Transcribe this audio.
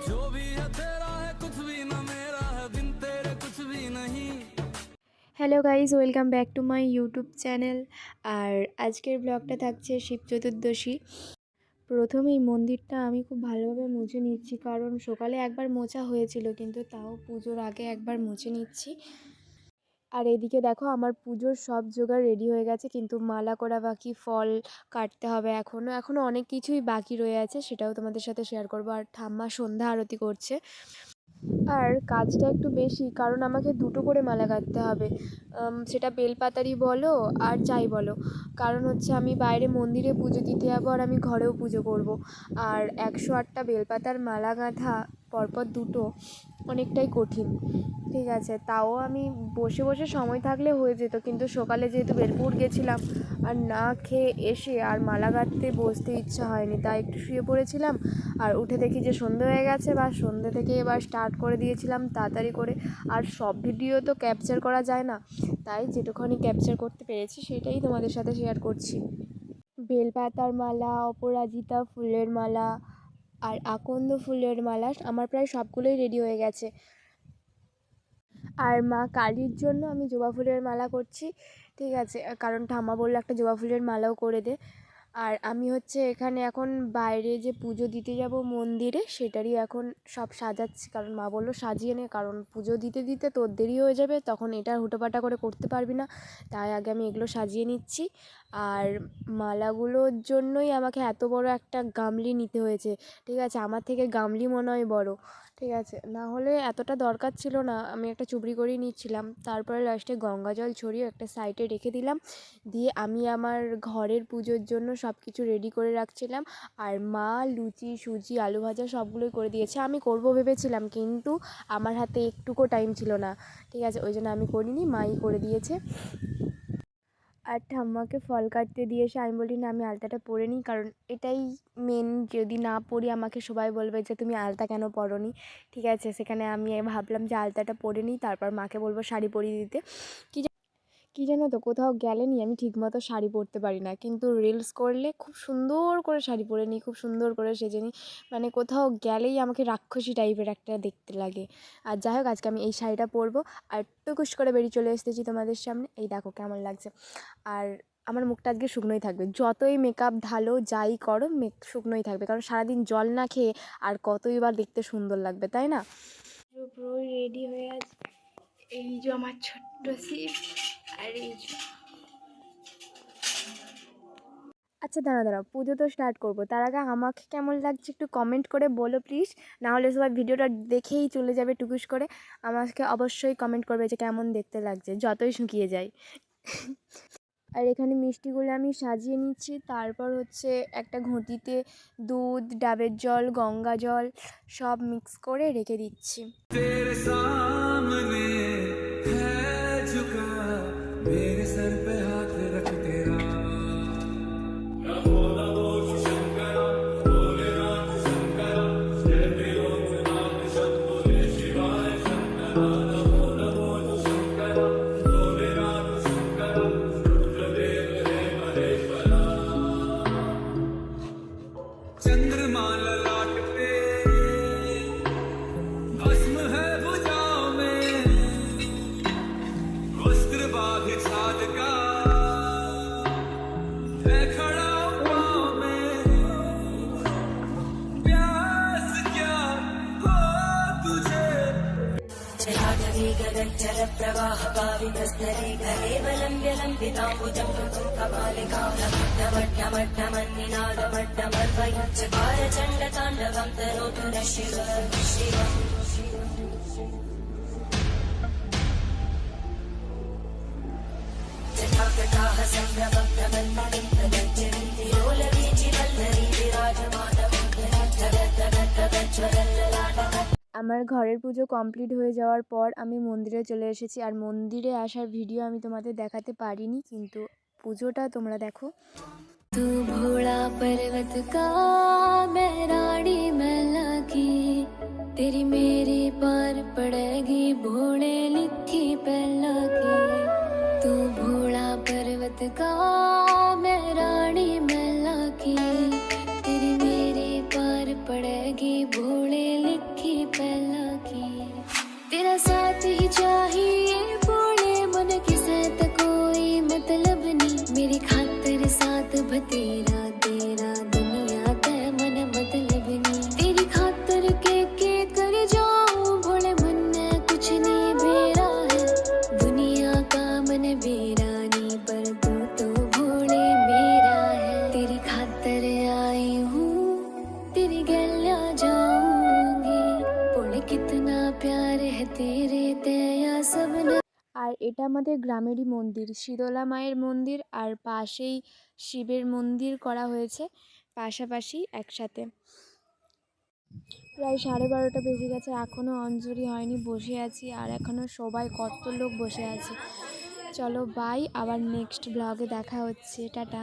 जो भी है तेरा है, कुछ भी ना मेरा है, बिन तेरे कुछ भी नहीं। Hello guys, welcome back to my YouTube channel. আর আজকের ব্লগটা থাকছে শিব চতুর্দশী। প্রথমেই মন্দিরটা আমি খুব ভালোভাবে মুছে নিচ্ছি, কারণ সকালে একবার মোছা হয়েছিল, কিন্তু তাও পুজোর আগে একবার মুছে নিচ্ছি। আর এদিকে দেখো, আমার পুজোর সব জোগাড় রেডি হয়ে গেছে, কিন্তু মালা করা বাকি, ফল কাটতে হবে, এখনও অনেক কিছুই বাকি রয়ে আছে, সেটাও তোমাদের সাথে শেয়ার করবো। আর ঠাম্মা সন্ধ্যা আরতি করছে। আর কাজটা একটু বেশি, কারণ আমাকে দুটো করে মালা গাঁথতে হবে, সেটা বেলপাতারই বলো আর যাই বলো। কারণ হচ্ছে আমি বাইরে মন্দিরে পুজো দিতে যাবো, আর আমি ঘরেও পুজো করব। আর 108টা বেলপাতার মালা গাঁথা পরপর দুটো অনেকটাই কঠিন। ঠিক আছে, তাও আমি বসে বসে সময় থাকলে হয়ে যেত, কিন্তু সকালে যেহেতু বেলপুর গেছিলাম, আর না খেয়ে এসে আর মালা গাঁথতে বসতে ইচ্ছা হয়নি, তাই একটু শুয়ে পড়েছিলাম। আর উঠে দেখি যে সন্ধে হয়ে গেছে, বা সন্ধে থেকে এবার স্টার্ট করে দিয়েছিলাম তাড়াতাড়ি করে। আর সব ভিডিও তো ক্যাপচার করা যায় না, তাই যেটুকুনি ক্যাপচার করতে পেরেছি সেটাই তোমাদের সাথে শেয়ার করছি। বেলপাতার মালা, অপরাজিতা ফুলের মালা আর আকন্দ ফুলের মালা আমার প্রায় সবগুলোই রেডি হয়ে গেছে। আর মা কালীর জন্য আমি জবা ফুলের মালা করছি। ঠিক আছে, কারণ ঠাম্মা বললো একটা জবা ফুলের মালাও করে দে। আর আমি হচ্ছে এখানে এখন বাইরে যে পুজো দিতে যাব মন্দিরে, সেটারই এখন সব সাজাচ্ছি, কারণ মা বললো সাজিয়ে নে, কারণ পুজো দিতে দিতে তোর দেরি হয়ে যাবে, তখন এটা হুটোপাটা করে করতে পারবি না। তাই আগে আমি এগুলো সাজিয়ে নিচ্ছি। আর মালাগুলোর জন্যই আমাকে এত বড় একটা গামলি নিতে হয়েছে। ঠিক আছে, আমার থেকে গামলি মনে হয় বড়। ঠিক আছে, না হলে এতটা দরকার ছিল না, আমি একটা চুবড়ি করেই নিচ্ছিলাম। তারপরে লাস্টে গঙ্গা জল ছড়িয়ে একটা সাইডে রেখে দিলাম, দিয়ে আমি আমার ঘরের পুজোর জন্য সব কিছু রেডি করে রাখছিলাম। আর মা লুচি, সুজি, আলু ভাজা সবগুলোই করে দিয়েছে। আমি করব ভেবেছিলাম, কিন্তু আমার হাতে একটুকু টাইম ছিল না। ঠিক আছে, ওই জন্য আমি করিনি, মাই করে দিয়েছে। আর ঠাম্মাকে ফল কাটতে দিয়ে এসে আমি বলি, না আমি আলতাটা পরে নিই, কারণ এটাই মেন। যদি না পরি আমাকে সবাই বলবে যে তুমি আলতা কেন পরোনি। ঠিক আছে, সেখানে আমি ভাবলাম যে আলতাটা পরে নিই, তারপর মাকে বলবো শাড়ি পরিয়ে দিতে। কী জানো তো, কোথাও গেলে নি আমি ঠিকমতো শাড়ি পরতে পারি না, কিন্তু রিলস করলে খুব সুন্দর করে শাড়ি পরে নিই, খুব সুন্দর করে সেজে নিই। মানে কোথাও গেলেই আমাকে রাক্ষসী টাইপের একটা দেখতে লাগে। আর যাই হোক, আজকে আমি এই শাড়িটা পরবো, আর টুকুস করে বেরিয়ে চলে এসেছি তোমাদের সামনে। এই দেখো কেমন লাগছে। আর আমার মুখটা আজকে শুকনোই থাকবে, যতই মেকআপ ঢালো যাই করো, শুকনোই থাকবে, কারণ সারাদিন জল না খেয়ে আর কতই বা দেখতে সুন্দর লাগবে, তাই না? পুরো রেডি হয়ে আছে। এই যে আমার ছোট্ট শিব, আর এই যে। আচ্ছা, দাঁড়াও, পুজো তো স্টার্ট করবো, তার আগে আমাকে কেমন লাগছে একটু কমেন্ট করে বলো প্লিজ। না হলে সবাই ভিডিওটা দেখেই চলে যাবে টুকুস করে। আমাকে অবশ্যই কমেন্ট করবে যে কেমন দেখতে লাগছে, যতই শুকিয়ে যায়। আর এখানে মিষ্টিগুলো আমি সাজিয়ে নিচ্ছি, তারপর হচ্ছে একটা ঘটিতে দুধ, ডাবের জল, গঙ্গা জল সব মিক্স করে রেখে দিচ্ছি। तेरे सामने है झुका, मेरे सर पे हाथ रख तेरा। चंद्रमा ललाट पे, भस्म है भुजाओं में, वस्त्र बांधे छाद का, मैं खड़ा हूँ पाँव में। प्यास क्या हो तुझे, जल प्रवाह पावितस्तरे गले वलम्ब्य लम्बिताम्बुजं कपालिकालमट्टमट्टमन्निनादमट्टमर्वयुच्चकार चण्डताण्डवं तनोतु नः शिव शिव। जटाकटाः सम्भ्रमभ्रमन्मलिं तदज्जरीति लोलवीचिवल्लरी विराजमानमोहनज्जगज्जगज्जगज्ज्वलल्ललाटः। আমার ঘরের পুজো কমপ্লিট হয়ে যাওয়ার পর আমি মন্দিরে চলে এসেছি। আর মন্দিরে আসার ভিডিও আমি তোমাদের দেখাতে পারিনি, কিন্তু পুজোটা তোমরা দেখো। तू भोला पर्वत का, मैं रानी मैला की, तेरी मेरी पार पड़ेगी भोले लिखी पहला की। तू भोला पर्वत का, मैं रानी मैला की, तेरी मेरी पार पड़ेगी भोले लिखी আর এটা আমাদের গ্রামেরই মন্দির, শীতলা মায়ের মন্দির, আর পাশেই শিবের মন্দির করা হয়েছে পাশাপাশি একসাথে। প্রায় 12:30 বেজে গেছে, এখনও অঞ্জলি হয়নি, বসে আছি আর এখনও সবাই কত লোক বসে আছে। চলো বাই, আবার নেক্সট ব্লগে দেখা হচ্ছে, টাটা।